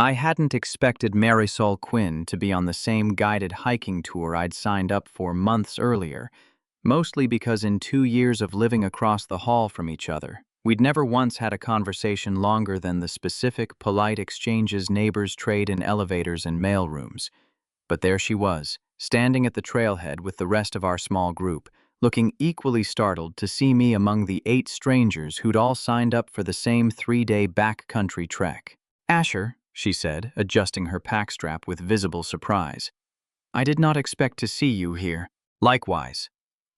I hadn't expected Marisol Quinn to be on the same guided hiking tour I'd signed up for months earlier, mostly because in 2 years of living across the hall from each other, we'd never once had a conversation longer than the specific, polite exchanges neighbors trade in elevators and mailrooms. But there she was, standing at the trailhead with the rest of our small group, looking equally startled to see me among the 8 strangers who'd all signed up for the same 3-day backcountry trek. "Asher," she said, adjusting her pack strap with visible surprise. "I did not expect to see you here." Likewise.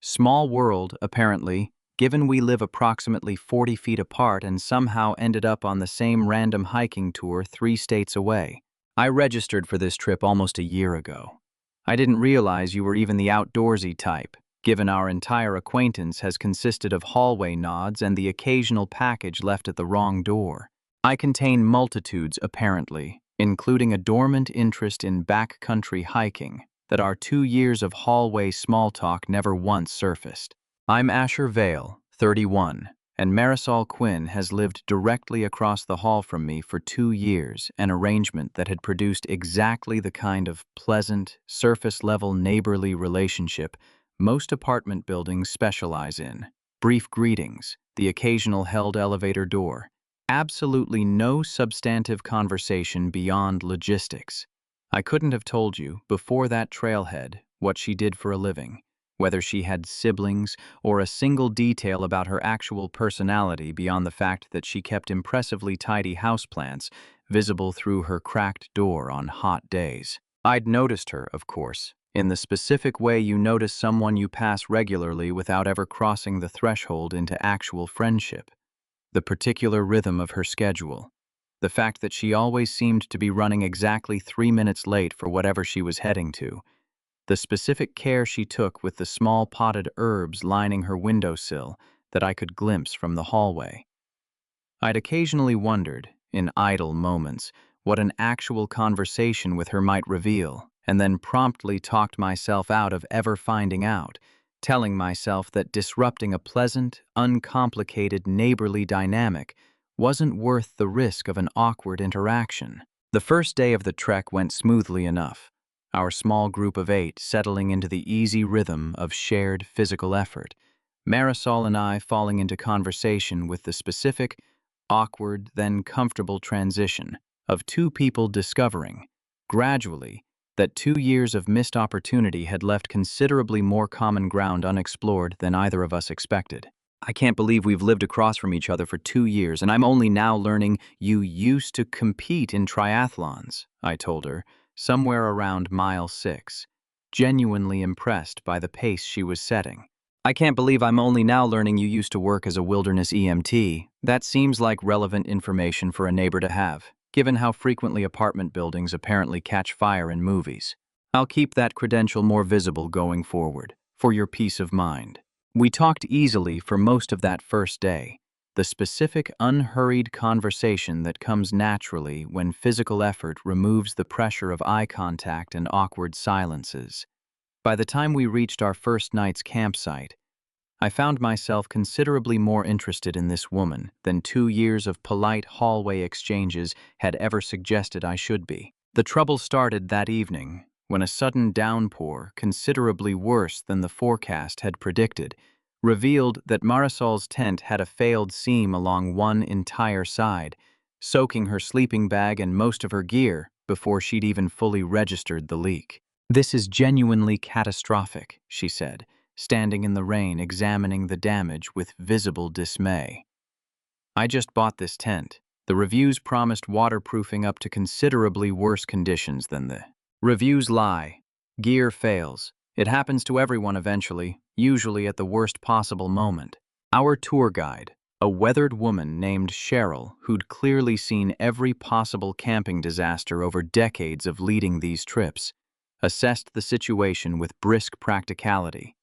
Small world, apparently, given we live approximately 40 feet apart and somehow ended up on the same random hiking tour 3 states away. I registered for this trip almost a year ago. I didn't realize you were even the outdoorsy type, given our entire acquaintance has consisted of hallway nods and the occasional package left at the wrong door. I contain multitudes, apparently, including a dormant interest in backcountry hiking, that our 2 years of hallway small talk never once surfaced. I'm Asher Vale, 31, and Marisol Quinn has lived directly across the hall from me for 2 years, an arrangement that had produced exactly the kind of pleasant, surface-level neighborly relationship most apartment buildings specialize in. Brief greetings, the occasional held elevator door, absolutely no substantive conversation beyond logistics. I couldn't have told you, before that trailhead, what she did for a living, whether she had siblings, or a single detail about her actual personality beyond the fact that she kept impressively tidy houseplants visible through her cracked door on hot days. I'd noticed her, of course, in the specific way you notice someone you pass regularly without ever crossing the threshold into actual friendship. The particular rhythm of her schedule. The fact that she always seemed to be running exactly 3 minutes late for whatever she was heading to. The specific care she took with the small potted herbs lining her windowsill that I could glimpse from the hallway. I'd occasionally wondered, in idle moments, what an actual conversation with her might reveal, and then promptly talked myself out of ever finding out, telling myself that disrupting a pleasant, uncomplicated neighborly dynamic wasn't worth the risk of an awkward interaction. The first day of the trek went smoothly enough, our small group of 8 settling into the easy rhythm of shared physical effort, Marisol and I falling into conversation with the specific, awkward, then comfortable transition of 2 people discovering, gradually, that 2 years of missed opportunity had left considerably more common ground unexplored than either of us expected. "I can't believe we've lived across from each other for 2 years, and I'm only now learning you used to compete in triathlons," I told her, somewhere around mile 6, genuinely impressed by the pace she was setting. "I can't believe I'm only now learning you used to work as a wilderness EMT. That seems like relevant information for a neighbor to have, given how frequently apartment buildings apparently catch fire in movies. I'll keep that credential more visible going forward, for your peace of mind." We talked easily for most of that first day, the specific, unhurried conversation that comes naturally when physical effort removes the pressure of eye contact and awkward silences. By the time we reached our first night's campsite, I found myself considerably more interested in this woman than 2 years of polite hallway exchanges had ever suggested I should be. The trouble started that evening, when a sudden downpour, considerably worse than the forecast had predicted, revealed that Marisol's tent had a failed seam along one entire side, soaking her sleeping bag and most of her gear before she'd even fully registered the leak. "This is genuinely catastrophic," she said, standing in the rain examining the damage with visible dismay. "I just bought this tent. The reviews promised waterproofing up to considerably worse conditions than the reviews lie. Gear fails. It happens to everyone eventually, usually at the worst possible moment." Our tour guide, a weathered woman named Cheryl, who'd clearly seen every possible camping disaster over decades of leading these trips, assessed the situation with brisk practicality.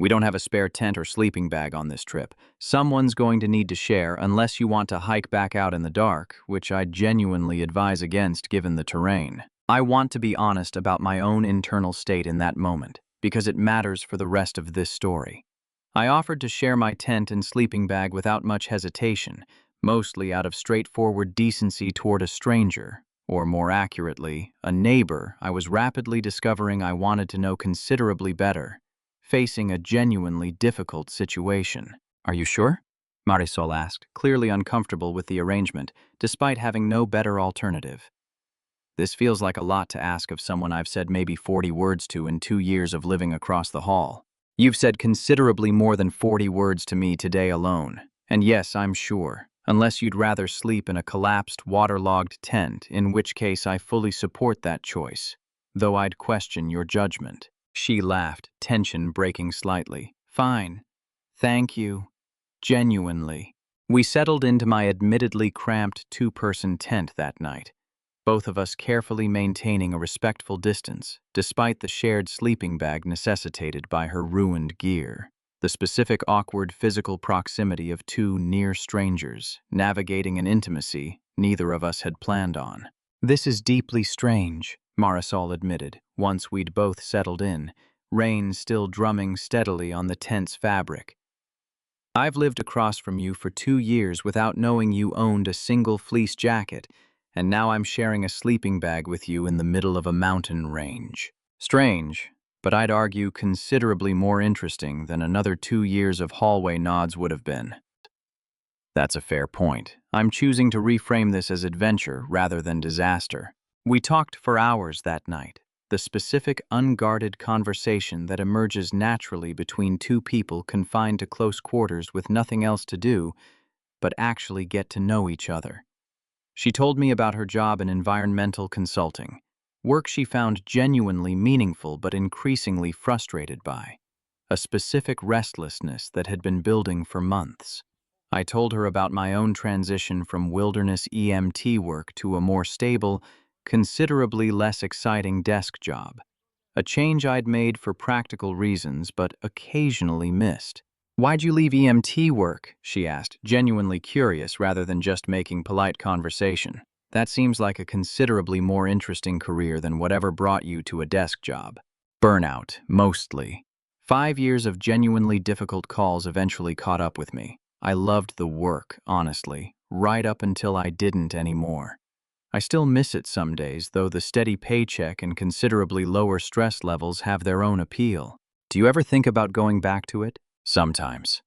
"We don't have a spare tent or sleeping bag on this trip. Someone's going to need to share unless you want to hike back out in the dark, which I genuinely advise against given the terrain." I want to be honest about my own internal state in that moment, because it matters for the rest of this story. I offered to share my tent and sleeping bag without much hesitation, mostly out of straightforward decency toward a stranger, or more accurately, a neighbor I was rapidly discovering I wanted to know considerably better, facing a genuinely difficult situation. "Are you sure?" Marisol asked, clearly uncomfortable with the arrangement, despite having no better alternative. "This feels like a lot to ask of someone I've said maybe 40 words to in 2 years of living across the hall. You've said considerably more than 40 words to me today alone. And yes, I'm sure, unless you'd rather sleep in a collapsed, waterlogged tent, in which case I fully support that choice, though I'd question your judgment." She laughed, tension breaking slightly. "Fine. Thank you. Genuinely." We settled into my admittedly cramped two-person tent that night, both of us carefully maintaining a respectful distance, despite the shared sleeping bag necessitated by her ruined gear. The specific awkward physical proximity of two near strangers, navigating an intimacy neither of us had planned on. "This is deeply strange," Marisol admitted, once we'd both settled in, rain still drumming steadily on the tent's fabric. "I've lived across from you for 2 years without knowing you owned a single fleece jacket, and now I'm sharing a sleeping bag with you in the middle of a mountain range. Strange, but I'd argue considerably more interesting than another 2 years of hallway nods would have been." "That's a fair point. I'm choosing to reframe this as adventure rather than disaster." We talked for hours that night, the specific unguarded conversation that emerges naturally between two people confined to close quarters with nothing else to do but actually get to know each other. She told me about her job in environmental consulting, work she found genuinely meaningful but increasingly frustrated by, a specific restlessness that had been building for months. I told her about my own transition from wilderness EMT work to a more stable, considerably less exciting desk job, a change I'd made for practical reasons but occasionally missed. "Why'd you leave EMT work?" she asked, genuinely curious rather than just making polite conversation. "That seems like a considerably more interesting career than whatever brought you to a desk job." "Burnout, mostly. 5 years of genuinely difficult calls eventually caught up with me. I loved the work, honestly, right up until I didn't anymore. I still miss it some days, though the steady paycheck and considerably lower stress levels have their own appeal. Do you ever think about going back to it?" "Sometimes.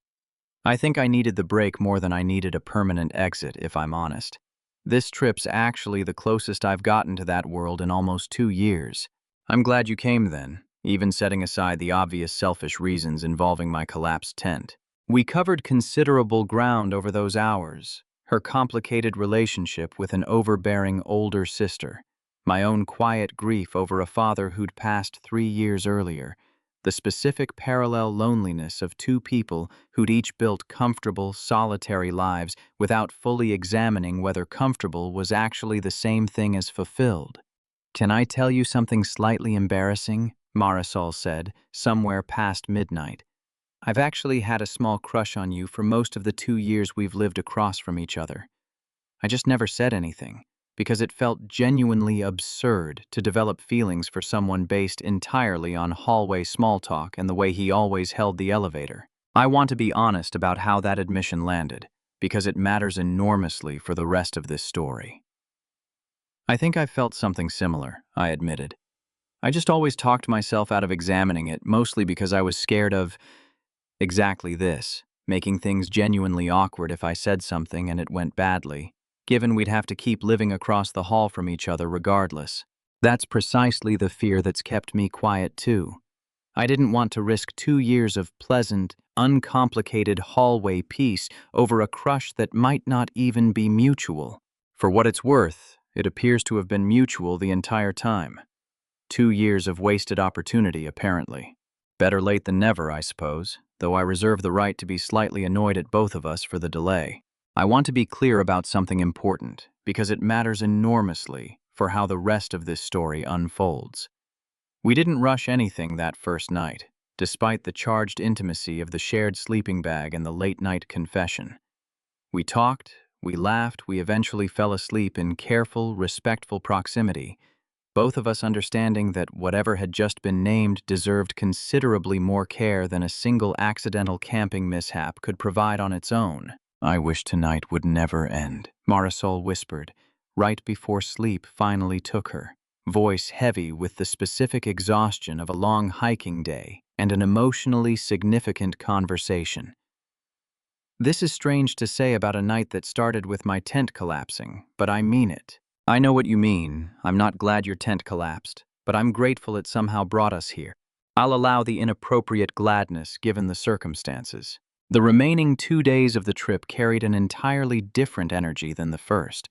I think I needed the break more than I needed a permanent exit, if I'm honest. This trip's actually the closest I've gotten to that world in almost 2 years. I'm glad you came then, even setting aside the obvious selfish reasons involving my collapsed tent. We covered considerable ground over those hours. Her complicated relationship with an overbearing older sister, my own quiet grief over a father who'd passed 3 years earlier, the specific parallel loneliness of two people who'd each built comfortable, solitary lives without fully examining whether comfortable was actually the same thing as fulfilled. "Can I tell you something slightly embarrassing?" Marisol said, somewhere past midnight. "I've actually had a small crush on you for most of the 2 years we've lived across from each other. I just never said anything, because it felt genuinely absurd to develop feelings for someone based entirely on hallway small talk and the way he always held the elevator. I want to be honest about how that admission landed, because it matters enormously for the rest of this story." "I think I felt something similar," I admitted. "I just always talked myself out of examining it, mostly because I was scared of exactly this, making things genuinely awkward if I said something and it went badly, given we'd have to keep living across the hall from each other regardless. That's precisely the fear that's kept me quiet too. I didn't want to risk 2 years of pleasant, uncomplicated hallway peace over a crush that might not even be mutual. For what it's worth, it appears to have been mutual the entire time. 2 years of wasted opportunity, apparently. Better late than never, I suppose, though I reserve the right to be slightly annoyed at both of us for the delay. I want to be clear about something important, because it matters enormously for how the rest of this story unfolds. We didn't rush anything that first night, despite the charged intimacy of the shared sleeping bag and the late-night confession. We talked, we laughed, we eventually fell asleep in careful, respectful proximity, both of us understanding that whatever had just been named deserved considerably more care than a single accidental camping mishap could provide on its own. "I wish tonight would never end," Marisol whispered, right before sleep finally took her, voice heavy with the specific exhaustion of a long hiking day and an emotionally significant conversation. This is strange to say about a night that started with my tent collapsing, but I mean it. I know what you mean. I'm not glad your tent collapsed, but I'm grateful it somehow brought us here. I'll allow the inappropriate gladness given the circumstances. The remaining 2 days of the trip carried an entirely different energy than the first.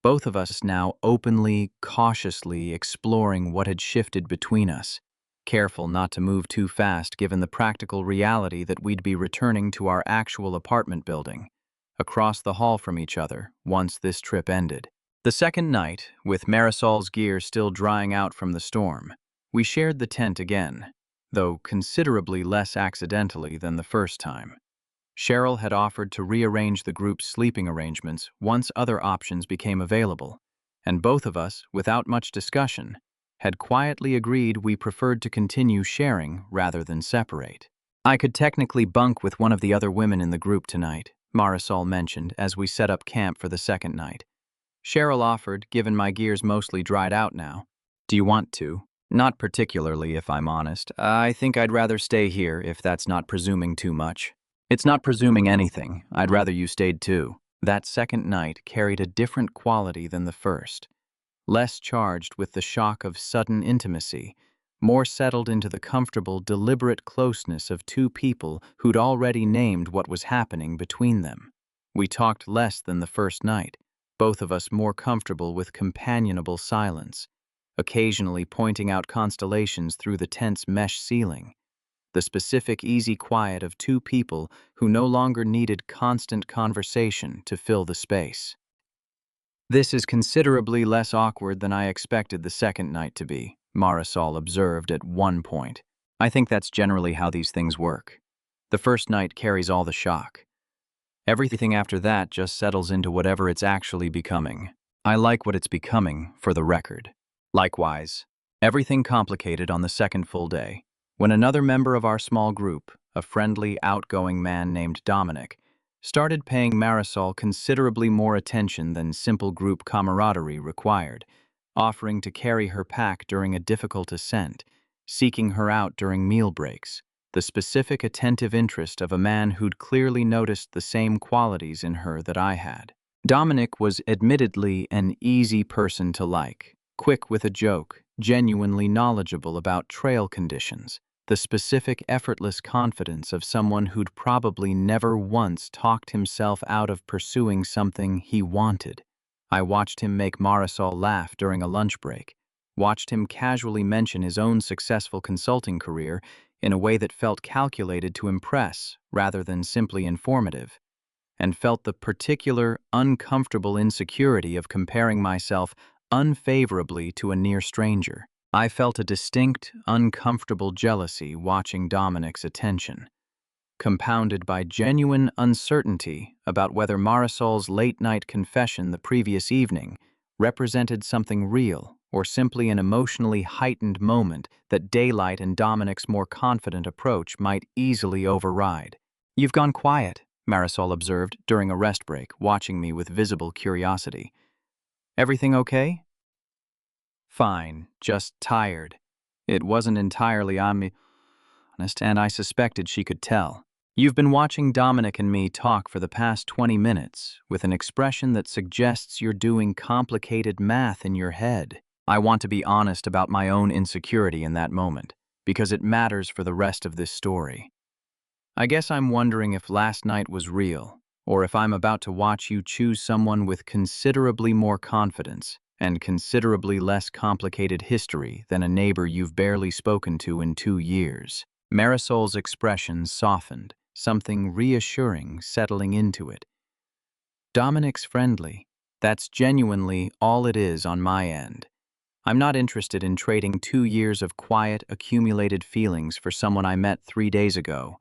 Both of us now openly, cautiously exploring what had shifted between us, careful not to move too fast given the practical reality that we'd be returning to our actual apartment building, across the hall from each other, once this trip ended. The second night, with Marisol's gear still drying out from the storm, we shared the tent again, though considerably less accidentally than the first time. Cheryl had offered to rearrange the group's sleeping arrangements once other options became available, and both of us, without much discussion, had quietly agreed we preferred to continue sharing rather than separate. I could technically bunk with one of the other women in the group tonight, Marisol mentioned as we set up camp for the second night. Cheryl offered, given my gear's mostly dried out now. Do you want to? Not particularly, if I'm honest. I think I'd rather stay here if that's not presuming too much. It's not presuming anything. I'd rather you stayed too. That second night carried a different quality than the first. Less charged with the shock of sudden intimacy, more settled into the comfortable, deliberate closeness of two people who'd already named what was happening between them. We talked less than the first night, both of us more comfortable with companionable silence, occasionally pointing out constellations through the tent's mesh ceiling. The specific easy quiet of two people who no longer needed constant conversation to fill the space. This is considerably less awkward than I expected the second night to be, Marisol observed at one point. I think that's generally how these things work. The first night carries all the shock. Everything after that just settles into whatever it's actually becoming. I like what it's becoming, for the record. Likewise, everything complicated on the second full day, when another member of our small group, a friendly, outgoing man named Dominic, started paying Marisol considerably more attention than simple group camaraderie required, offering to carry her pack during a difficult ascent, seeking her out during meal breaks, the specific attentive interest of a man who'd clearly noticed the same qualities in her that I had. Dominic was admittedly an easy person to like, quick with a joke, genuinely knowledgeable about trail conditions, the specific effortless confidence of someone who'd probably never once talked himself out of pursuing something he wanted. I watched him make Marisol laugh during a lunch break, watched him casually mention his own successful consulting career in a way that felt calculated to impress rather than simply informative, and felt the particular, uncomfortable insecurity of comparing myself unfavorably to a near stranger. I felt a distinct, uncomfortable jealousy watching Dominic's attention, compounded by genuine uncertainty about whether Marisol's late-night confession the previous evening represented something real or simply an emotionally heightened moment that daylight and Dominic's more confident approach might easily override. "You've gone quiet," Marisol observed during a rest break, watching me with visible curiosity. "Everything okay?" "Fine, just tired." It wasn't entirely honest, and I suspected she could tell. "You've been watching Dominic and me talk for the past 20 minutes with an expression that suggests you're doing complicated math in your head." I want to be honest about my own insecurity in that moment, because it matters for the rest of this story. I guess I'm wondering if last night was real, or if I'm about to watch you choose someone with considerably more confidence and considerably less complicated history than a neighbor you've barely spoken to in 2 years. Marisol's expression softened, something reassuring settling into it. Dominic's friendly. That's genuinely all it is on my end. I'm not interested in trading 2 years of quiet, accumulated feelings for someone I met 3 days ago,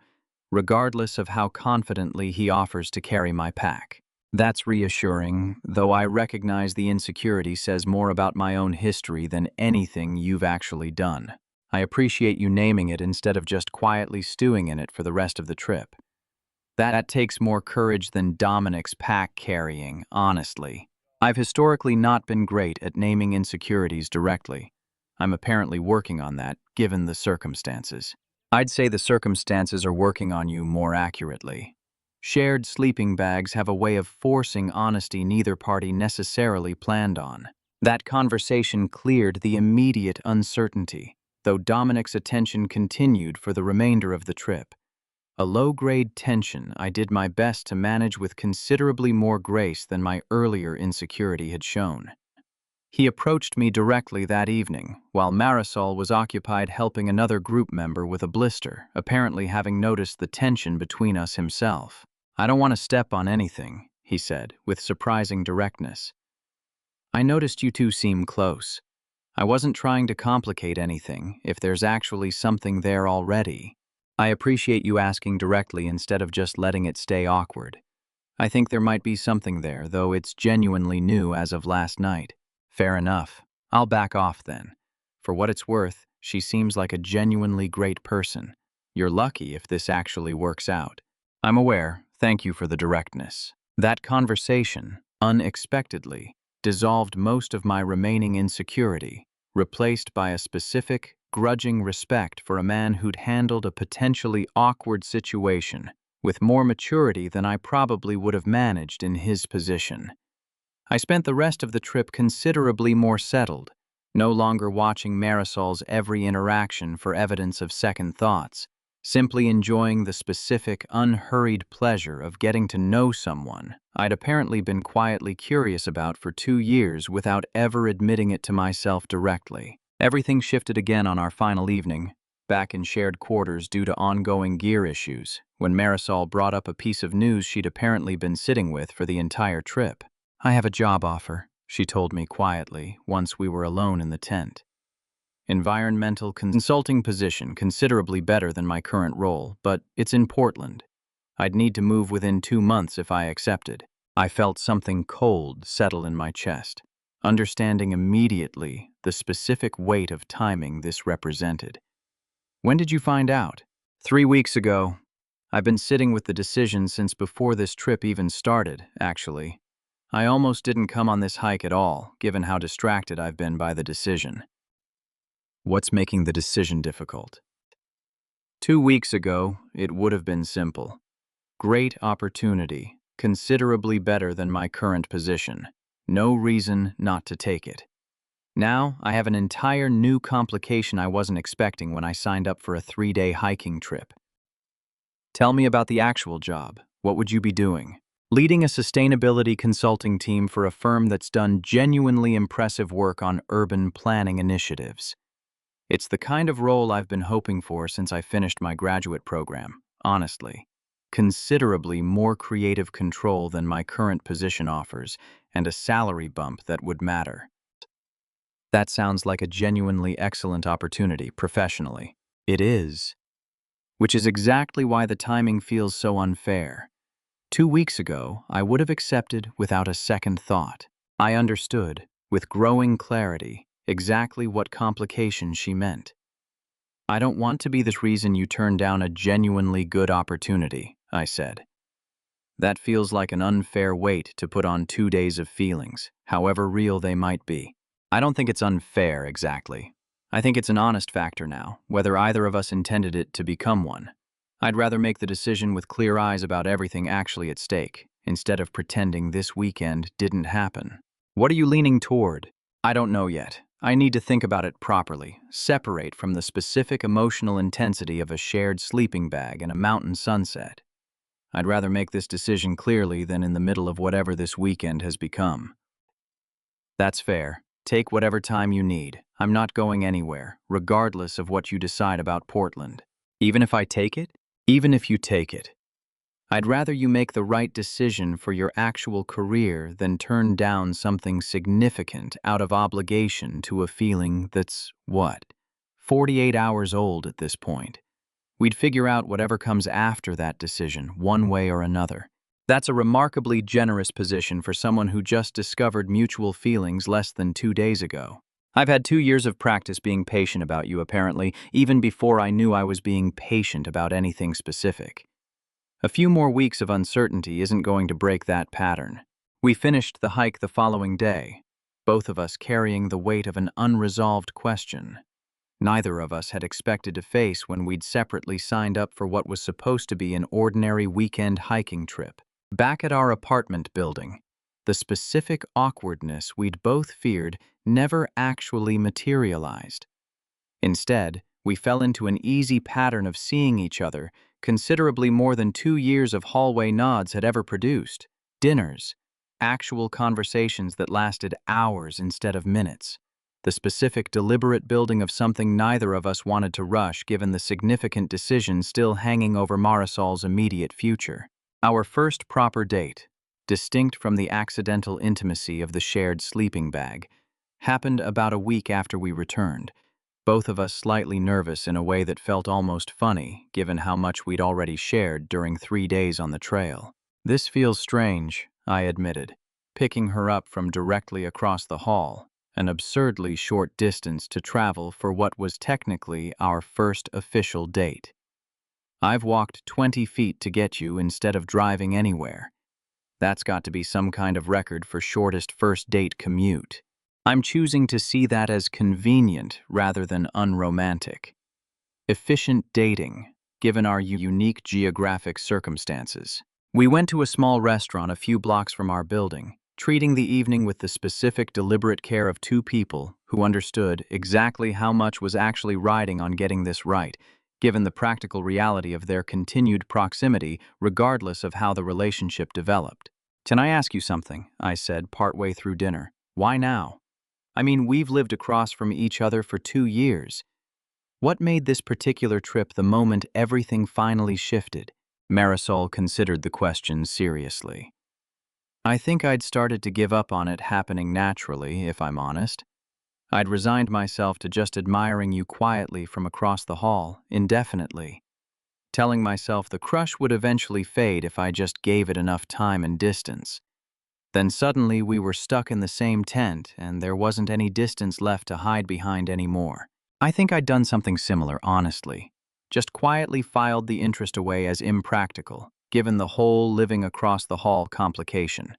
regardless of how confidently he offers to carry my pack. That's reassuring, though I recognize the insecurity says more about my own history than anything you've actually done. I appreciate you naming it instead of just quietly stewing in it for the rest of the trip. That takes more courage than Dominic's pack carrying, honestly. I've historically not been great at naming insecurities directly. I'm apparently working on that, given the circumstances. I'd say the circumstances are working on you more accurately. Shared sleeping bags have a way of forcing honesty neither party necessarily planned on. That conversation cleared the immediate uncertainty, though Dominic's attention continued for the remainder of the trip. A low-grade tension I did my best to manage with considerably more grace than my earlier insecurity had shown. He approached me directly that evening, while Marisol was occupied helping another group member with a blister, apparently having noticed the tension between us himself. "I don't want to step on anything," he said, with surprising directness. "I noticed you two seem close. I wasn't trying to complicate anything, if there's actually something there already. I appreciate you asking directly instead of just letting it stay awkward. I think there might be something there, though it's genuinely new as of last night." "Fair enough. I'll back off then. For what it's worth, she seems like a genuinely great person. You're lucky if this actually works out." "I'm aware. Thank you for the directness." That conversation, unexpectedly, dissolved most of my remaining insecurity, replaced by a specific, grudging respect for a man who'd handled a potentially awkward situation with more maturity than I probably would have managed in his position. I spent the rest of the trip considerably more settled, no longer watching Marisol's every interaction for evidence of second thoughts, simply enjoying the specific, unhurried pleasure of getting to know someone I'd apparently been quietly curious about for 2 years without ever admitting it to myself directly. Everything shifted again on our final evening, back in shared quarters due to ongoing gear issues, when Marisol brought up a piece of news she'd apparently been sitting with for the entire trip. "I have a job offer," she told me quietly once we were alone in the tent. "Environmental consulting position, considerably better than my current role, but it's in Portland. I'd need to move within 2 months if I accepted." I felt something cold settle in my chest, understanding immediately the specific weight of timing this represented. "When did you find out?" 3 weeks ago. I've been sitting with the decision since before this trip even started, actually. I almost didn't come on this hike at all, given how distracted I've been by the decision." "What's making the decision difficult?" 2 weeks ago, it would have been simple. Great opportunity, considerably better than my current position. No reason not to take it. Now, I have an entire new complication I wasn't expecting when I signed up for a 3-day hiking trip. "Tell me about the actual job. What would you be doing?" "Leading a sustainability consulting team for a firm that's done genuinely impressive work on urban planning initiatives. It's the kind of role I've been hoping for since I finished my graduate program, honestly. Considerably more creative control than my current position offers, and a salary bump that would matter." "That sounds like a genuinely excellent opportunity professionally." "It is. Which is exactly why the timing feels so unfair. 2 weeks ago, I would have accepted without a second thought. I understood, with growing clarity, exactly what complication she meant. "I don't want to be the reason you turn down a genuinely good opportunity," I said. "That feels like an unfair weight to put on 2 days of feelings, however real they might be." "I don't think it's unfair, exactly. I think it's an honest factor now, whether either of us intended it to become one. I'd rather make the decision with clear eyes about everything actually at stake, instead of pretending this weekend didn't happen." "What are you leaning toward?" "I don't know yet. I need to think about it properly, separate from the specific emotional intensity of a shared sleeping bag and a mountain sunset. I'd rather make this decision clearly than in the middle of whatever this weekend has become." "That's fair. Take whatever time you need. I'm not going anywhere, regardless of what you decide about Portland." "Even if I take it?" "Even if you take it. I'd rather you make the right decision for your actual career than turn down something significant out of obligation to a feeling that's, 48 hours old at this point. We'd figure out whatever comes after that decision, one way or another." That's a remarkably generous position for someone who just discovered mutual feelings less than 2 days ago. "I've had 2 years of practice being patient about you, apparently, even before I knew I was being patient about anything specific. A few more weeks of uncertainty isn't going to break that pattern. We finished the hike the following day, both of us carrying the weight of an unresolved question neither of us had expected to face when we'd separately signed up for what was supposed to be an ordinary weekend hiking trip. Back at our apartment building, the specific awkwardness we'd both feared never actually materialized. Instead, we fell into an easy pattern of seeing each other, considerably more than 2 years of hallway nods had ever produced. Dinners, actual conversations that lasted hours instead of minutes. The specific, deliberate building of something neither of us wanted to rush given the significant decision still hanging over Marisol's immediate future. Our first proper date, distinct from the accidental intimacy of the shared sleeping bag, happened about a week after we returned, both of us slightly nervous in a way that felt almost funny, given how much we'd already shared during 3 days on the trail. "This feels strange," I admitted, picking her up from directly across the hall, an absurdly short distance to travel for what was technically our first official date. "I've walked 20 feet to get you instead of driving anywhere. That's got to be some kind of record for shortest first date commute. I'm choosing to see that as convenient rather than unromantic. Efficient dating, given our unique geographic circumstances." We went to a small restaurant a few blocks from our building, treating the evening with the specific, deliberate care of two people who understood exactly how much was actually riding on getting this right, given the practical reality of their continued proximity regardless of how the relationship developed. "Can I ask you something?" I said partway through dinner. "Why now? I mean, we've lived across from each other for 2 years. What made this particular trip the moment everything finally shifted?" Marisol considered the question seriously. "I think I'd started to give up on it happening naturally, if I'm honest. I'd resigned myself to just admiring you quietly from across the hall, indefinitely, telling myself the crush would eventually fade if I just gave it enough time and distance. Then suddenly we were stuck in the same tent, and there wasn't any distance left to hide behind anymore. I think I'd done something similar, honestly. Just quietly filed the interest away as impractical, given the whole living across the hall complication.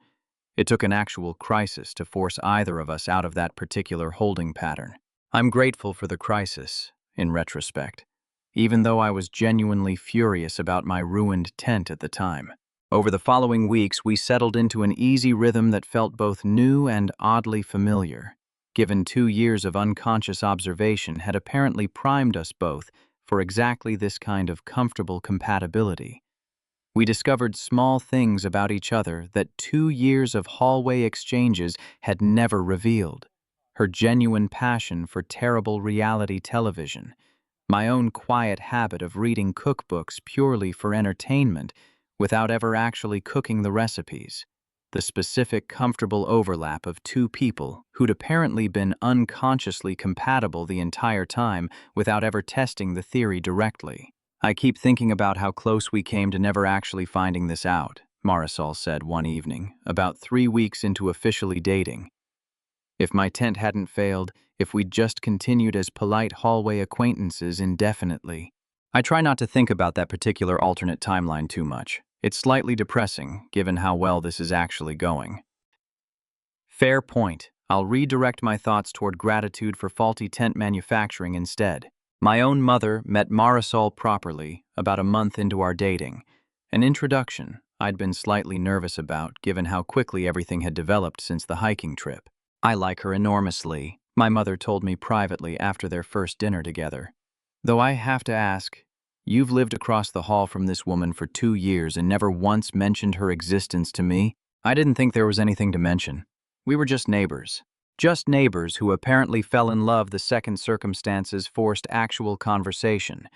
It took an actual crisis to force either of us out of that particular holding pattern. I'm grateful for the crisis, in retrospect, even though I was genuinely furious about my ruined tent at the time. Over the following weeks, we settled into an easy rhythm that felt both new and oddly familiar, given 2 years of unconscious observation had apparently primed us both for exactly this kind of comfortable compatibility. We discovered small things about each other that 2 years of hallway exchanges had never revealed. Her genuine passion for terrible reality television, my own quiet habit of reading cookbooks purely for entertainment without ever actually cooking the recipes, the specific comfortable overlap of two people who'd apparently been unconsciously compatible the entire time without ever testing the theory directly. "I keep thinking about how close we came to never actually finding this out," Marisol said one evening, about 3 weeks into officially dating. "If my tent hadn't failed, if we'd just continued as polite hallway acquaintances indefinitely." I try not to think about that particular alternate timeline too much. It's slightly depressing, given how well this is actually going. Fair point. I'll redirect my thoughts toward gratitude for faulty tent manufacturing instead. My own mother met Marisol properly about a month into our dating. An introduction I'd been slightly nervous about, given how quickly everything had developed since the hiking trip. "I like her enormously," my mother told me privately after their first dinner together. "Though I have to ask, you've lived across the hall from this woman for 2 years and never once mentioned her existence to me?" I didn't think there was anything to mention. We were just neighbors. Just neighbors who apparently fell in love the second circumstances forced actual conversation.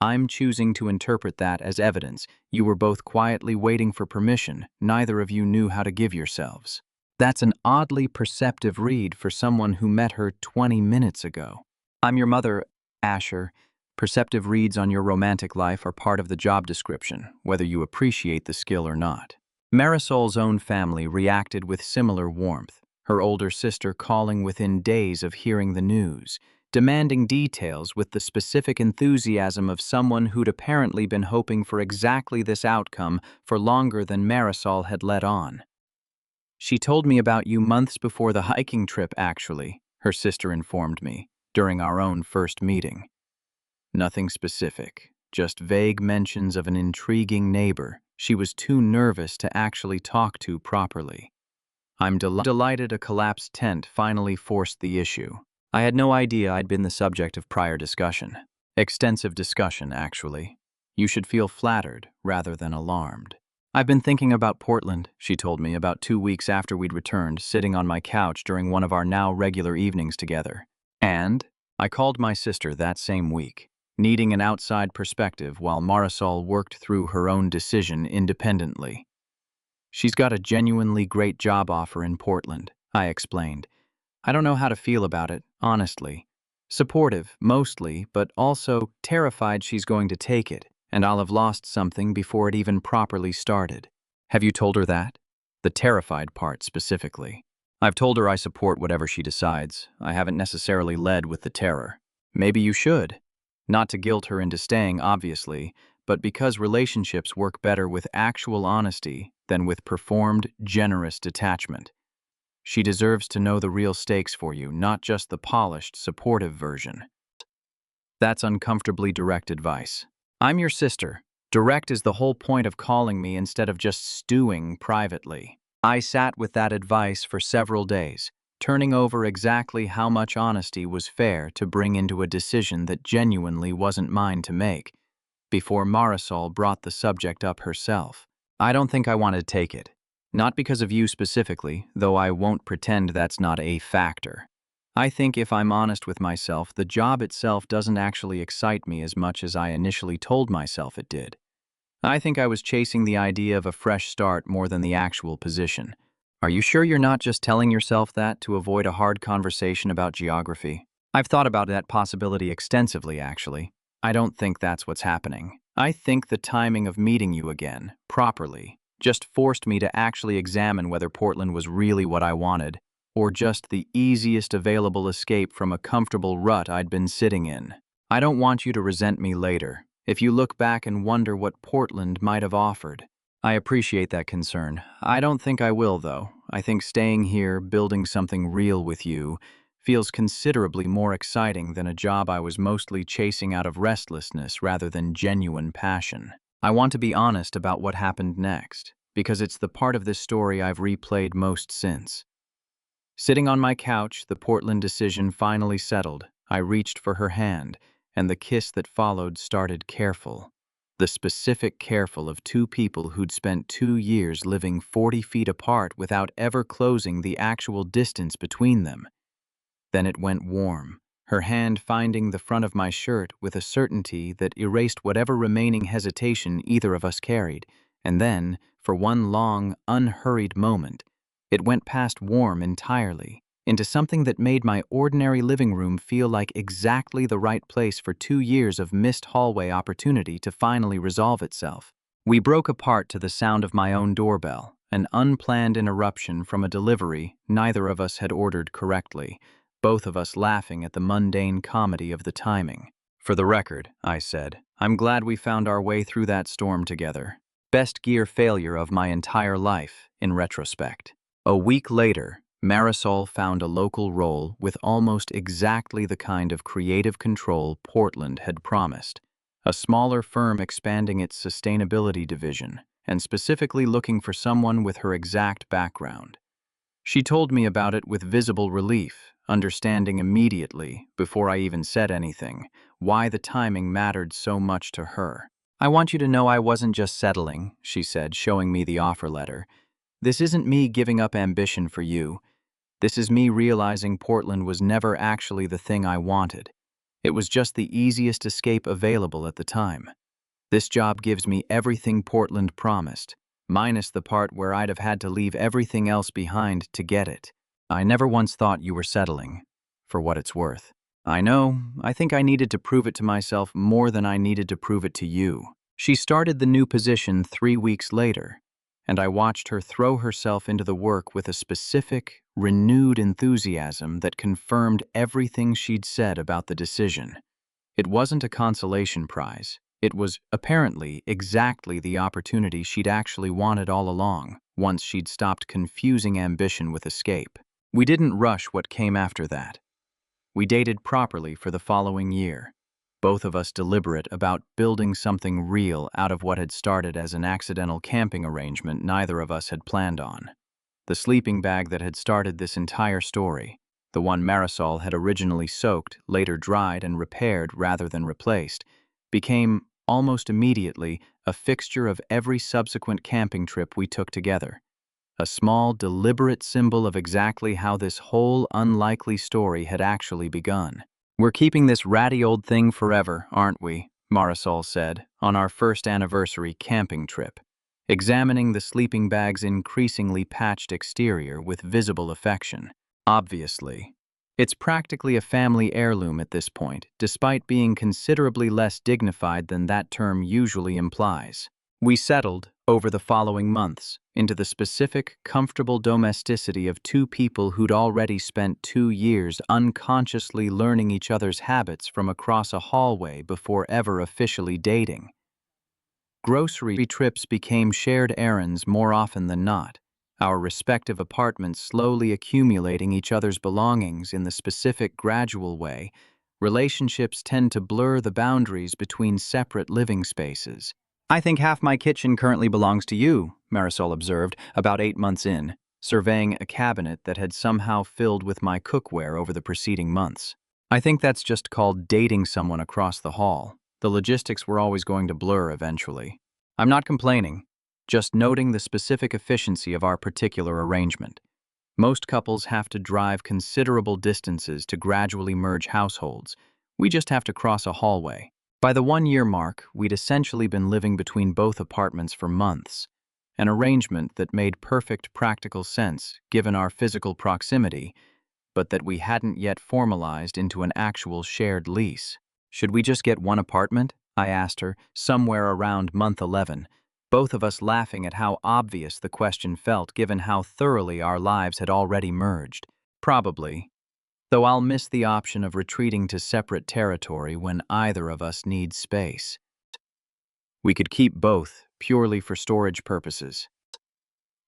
I'm choosing to interpret that as evidence. You were both quietly waiting for permission. Neither of you knew how to give yourselves. That's an oddly perceptive read for someone who met her 20 minutes ago. "I'm your mother, Asher. Perceptive reads on your romantic life are part of the job description, whether you appreciate the skill or not." Marisol's own family reacted with similar warmth, her older sister calling within days of hearing the news, demanding details with the specific enthusiasm of someone who'd apparently been hoping for exactly this outcome for longer than Marisol had let on. She told me about you months before the hiking trip, actually, her sister informed me, during our own first meeting. Nothing specific, just vague mentions of an intriguing neighbor she was too nervous to actually talk to properly. I'm delighted a collapsed tent finally forced the issue. I had no idea I'd been the subject of prior discussion. Extensive discussion, actually. You should feel flattered rather than alarmed. I've been thinking about Portland, she told me about 2 weeks after we'd returned, sitting on my couch during one of our now regular evenings together. And I called my sister that same week, needing an outside perspective while Marisol worked through her own decision independently. She's got a genuinely great job offer in Portland, I explained. I don't know how to feel about it, honestly. Supportive, mostly, but also terrified she's going to take it, and I'll have lost something before it even properly started. Have you told her that? The terrified part, specifically. I've told her I support whatever she decides. I haven't necessarily led with the terror. Maybe you should. Not to guilt her into staying, obviously, but because relationships work better with actual honesty than with performed, generous detachment. She deserves to know the real stakes for you, not just the polished, supportive version. That's uncomfortably direct advice. I'm your sister. Direct is the whole point of calling me instead of just stewing privately. I sat with that advice for several days, turning over exactly how much honesty was fair to bring into a decision that genuinely wasn't mine to make, before Marisol brought the subject up herself. I don't think I want to take it. Not because of you specifically, though I won't pretend that's not a factor. I think if I'm honest with myself, the job itself doesn't actually excite me as much as I initially told myself it did. I think I was chasing the idea of a fresh start more than the actual position. Are you sure you're not just telling yourself that to avoid a hard conversation about geography? I've thought about that possibility extensively, actually. I don't think that's what's happening. I think the timing of meeting you again, properly, just forced me to actually examine whether Portland was really what I wanted, or just the easiest available escape from a comfortable rut I'd been sitting in. I don't want you to resent me later, if you look back and wonder what Portland might have offered. I appreciate that concern. I don't think I will, though. I think staying here, building something real with you, feels considerably more exciting than a job I was mostly chasing out of restlessness rather than genuine passion. I want to be honest about what happened next, because it's the part of this story I've replayed most since. Sitting on my couch, the Portland decision finally settled. I reached for her hand, and the kiss that followed started careful. The specific careful of two people who'd spent 2 years living 40 feet apart without ever closing the actual distance between them. Then it went warm, her hand finding the front of my shirt with a certainty that erased whatever remaining hesitation either of us carried, and then, for one long, unhurried moment, it went past warm entirely, into something that made my ordinary living room feel like exactly the right place for 2 years of missed hallway opportunity to finally resolve itself. We broke apart to the sound of my own doorbell, an unplanned interruption from a delivery neither of us had ordered correctly, both of us laughing at the mundane comedy of the timing. For the record, I said, I'm glad we found our way through that storm together. Best gear failure of my entire life, in retrospect. A week later, Marisol found a local role with almost exactly the kind of creative control Portland had promised. A smaller firm expanding its sustainability division, and specifically looking for someone with her exact background. She told me about it with visible relief, understanding immediately, before I even said anything, why the timing mattered so much to her. I want you to know I wasn't just settling, she said, showing me the offer letter. This isn't me giving up ambition for you. This is me realizing Portland was never actually the thing I wanted. It was just the easiest escape available at the time. This job gives me everything Portland promised, minus the part where I'd have had to leave everything else behind to get it. I never once thought you were settling, for what it's worth. I know, I think I needed to prove it to myself more than I needed to prove it to you. She started the new position 3 weeks later, and I watched her throw herself into the work with a specific, renewed enthusiasm that confirmed everything she'd said about the decision. It wasn't a consolation prize. It was apparently exactly the opportunity she'd actually wanted all along, once she'd stopped confusing ambition with escape. We didn't rush what came after that. We dated properly for the following year, both of us deliberate about building something real out of what had started as an accidental camping arrangement neither of us had planned on. The sleeping bag that had started this entire story, the one Marisol had originally soaked, later dried and repaired rather than replaced, became, almost immediately, a fixture of every subsequent camping trip we took together. A small, deliberate symbol of exactly how this whole unlikely story had actually begun. "We're keeping this ratty old thing forever, aren't we?" Marisol said, on our first anniversary camping trip, examining the sleeping bag's increasingly patched exterior with visible affection. "Obviously. It's practically a family heirloom at this point, despite being considerably less dignified than that term usually implies." We settled, over the following months, into the specific, comfortable domesticity of two people who'd already spent 2 years unconsciously learning each other's habits from across a hallway before ever officially dating. Grocery trips became shared errands more often than not, our respective apartments slowly accumulating each other's belongings in the specific, gradual way. Relationships tend to blur the boundaries between separate living spaces. "I think half my kitchen currently belongs to you," Marisol observed, about 8 months in, surveying a cabinet that had somehow filled with my cookware over the preceding months. "I think that's just called dating someone across the hall. The logistics were always going to blur eventually. I'm not complaining, just noting the specific efficiency of our particular arrangement. Most couples have to drive considerable distances to gradually merge households. We just have to cross a hallway." By the 1-year mark, we'd essentially been living between both apartments for months, an arrangement that made perfect practical sense given our physical proximity, but that we hadn't yet formalized into an actual shared lease. "Should we just get one apartment?" I asked her, somewhere around month 11, both of us laughing at how obvious the question felt given how thoroughly our lives had already merged. "Probably. Though I'll miss the option of retreating to separate territory when either of us needs space. We could keep both, purely for storage purposes.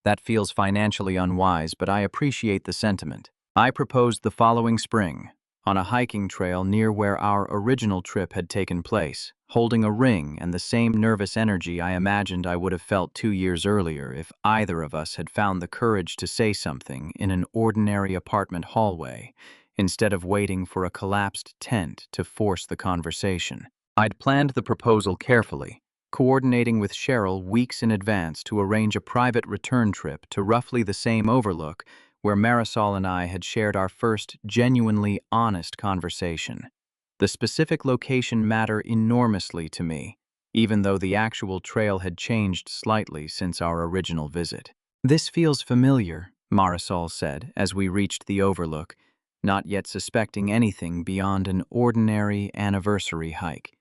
That feels financially unwise, but I appreciate the sentiment." I proposed the following spring, on a hiking trail near where our original trip had taken place, holding a ring and the same nervous energy I imagined I would have felt 2 years earlier if either of us had found the courage to say something in an ordinary apartment hallway, instead of waiting for a collapsed tent to force the conversation. I'd planned the proposal carefully, coordinating with Cheryl weeks in advance to arrange a private return trip to roughly the same overlook where Marisol and I had shared our first genuinely honest conversation. The specific location mattered enormously to me, even though the actual trail had changed slightly since our original visit. "This feels familiar," Marisol said as we reached the overlook, not yet suspecting anything beyond an ordinary anniversary hike.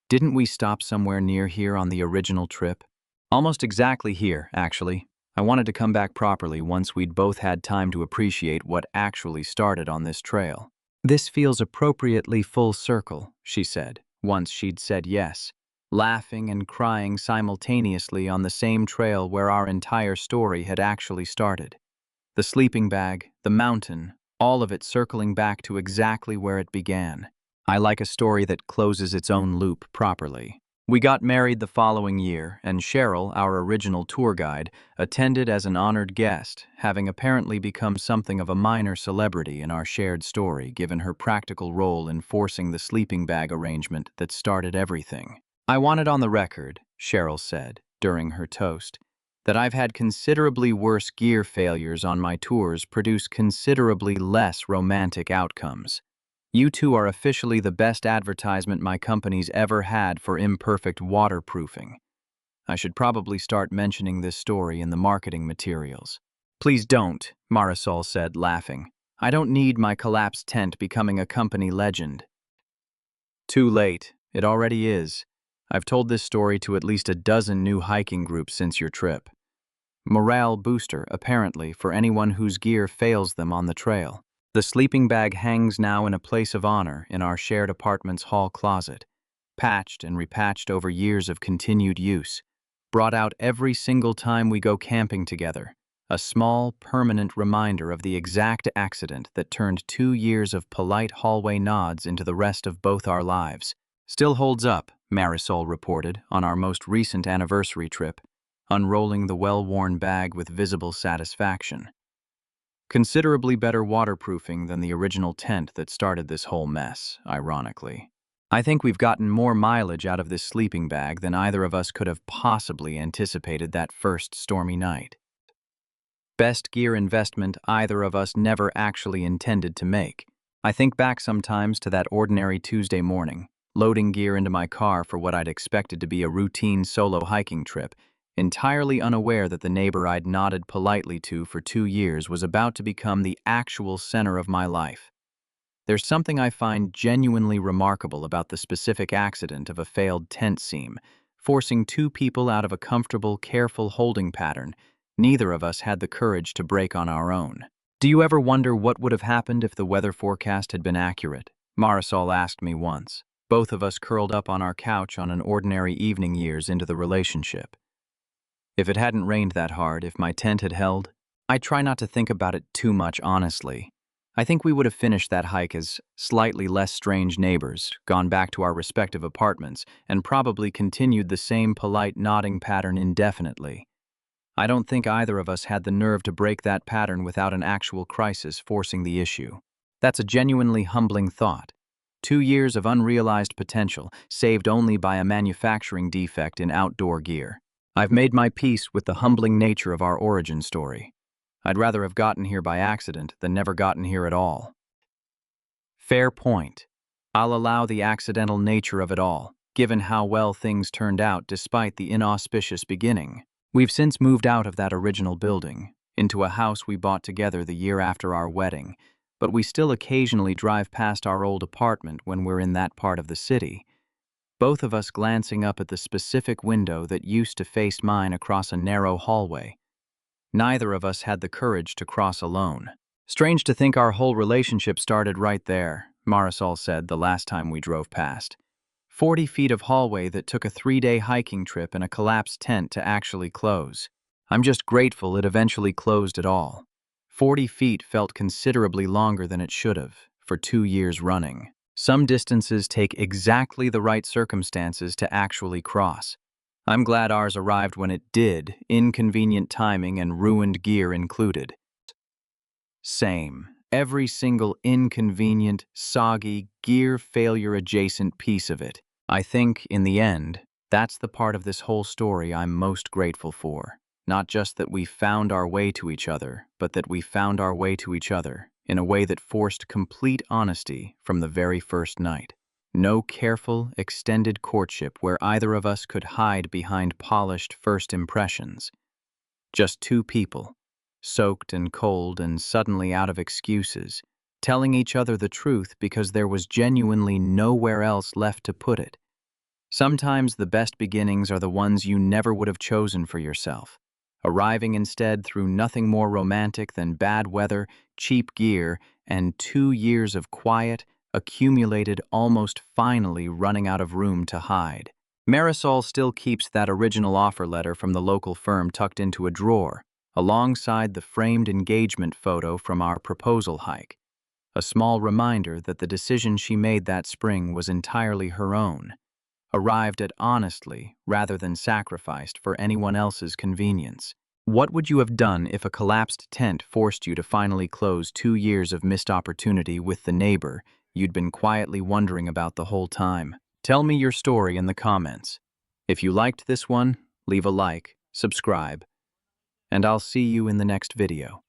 "Didn't we stop somewhere near here on the original trip?" "Almost exactly here, actually. I wanted to come back properly once we'd both had time to appreciate what actually started on this trail." "This feels appropriately full circle," she said, once she'd said yes, laughing and crying simultaneously on the same trail where our entire story had actually started. The sleeping bag, the mountain, all of it circling back to exactly where it began. I like a story that closes its own loop properly. We got married the following year, and Cheryl, our original tour guide, attended as an honored guest, having apparently become something of a minor celebrity in our shared story given her practical role in forcing the sleeping bag arrangement that started everything. "I want it on the record," Cheryl said, during her toast, "that I've had considerably worse gear failures on my tours produce considerably less romantic outcomes. You two are officially the best advertisement my company's ever had for imperfect waterproofing. I should probably start mentioning this story in the marketing materials." "Please don't," Marisol said, laughing. "I don't need my collapsed tent becoming a company legend." "Too late. It already is. I've told this story to at least a dozen new hiking groups since your trip. Morale booster, apparently, for anyone whose gear fails them on the trail. The sleeping bag hangs now in a place of honor in our shared apartment's hall closet, patched and repatched over years of continued use, brought out every single time we go camping together, a small, permanent reminder of the exact accident that turned 2 years of polite hallway nods into the rest of both our lives. Still holds up, Marisol reported on our most recent anniversary trip, unrolling the well-worn bag with visible satisfaction. Considerably better waterproofing than the original tent that started this whole mess, ironically. I think we've gotten more mileage out of this sleeping bag than either of us could have possibly anticipated that first stormy night. Best gear investment either of us never actually intended to make. I think back sometimes to that ordinary Tuesday morning, loading gear into my car for what I'd expected to be a routine solo hiking trip, entirely unaware that the neighbor I'd nodded politely to for 2 years was about to become the actual center of my life. There's something I find genuinely remarkable about the specific accident of a failed tent seam, forcing 2 people out of a comfortable, careful holding pattern neither of us had the courage to break on our own. Do you ever wonder what would have happened if the weather forecast had been accurate? Marisol asked me once, both of us curled up on our couch on an ordinary evening years into the relationship. If it hadn't rained that hard, if my tent had held, I try not to think about it too much, honestly. I think we would have finished that hike as slightly less strange neighbors, gone back to our respective apartments, and probably continued the same polite nodding pattern indefinitely. I don't think either of us had the nerve to break that pattern without an actual crisis forcing the issue. That's a genuinely humbling thought. 2 years of unrealized potential, saved only by a manufacturing defect in outdoor gear. I've made my peace with the humbling nature of our origin story. I'd rather have gotten here by accident than never gotten here at all. Fair point. I'll allow the accidental nature of it all, given how well things turned out despite the inauspicious beginning. We've since moved out of that original building, into a house we bought together the year after our wedding, but we still occasionally drive past our old apartment when we're in that part of the city, both of us glancing up at the specific window that used to face mine across a narrow hallway. Neither of us had the courage to cross alone. Strange to think our whole relationship started right there, Marisol said the last time we drove past. 40 feet of hallway that took a 3-day hiking trip and a collapsed tent to actually close. I'm just grateful it eventually closed at all. 40 feet felt considerably longer than it should have, for 2 years running. Some distances take exactly the right circumstances to actually cross. I'm glad ours arrived when it did, inconvenient timing and ruined gear included. Same. Every single inconvenient, soggy, gear failure adjacent piece of it. I think, in the end, that's the part of this whole story I'm most grateful for. Not just that we found our way to each other, but that we found our way to each other in a way that forced complete honesty from the very first night. No careful, extended courtship where either of us could hide behind polished first impressions. Just 2 people, soaked and cold and suddenly out of excuses, telling each other the truth because there was genuinely nowhere else left to put it. Sometimes the best beginnings are the ones you never would have chosen for yourself, arriving instead through nothing more romantic than bad weather, cheap gear, and 2 years of quiet, accumulated almost finally running out of room to hide. Marisol still keeps that original offer letter from the local firm tucked into a drawer, alongside the framed engagement photo from our proposal hike, a small reminder that the decision she made that spring was entirely her own, arrived at honestly rather than sacrificed for anyone else's convenience. What would you have done if a collapsed tent forced you to finally close 2 years of missed opportunity with the neighbor you'd been quietly wondering about the whole time? Tell me your story in the comments. If you liked this one, leave a like, subscribe, and I'll see you in the next video.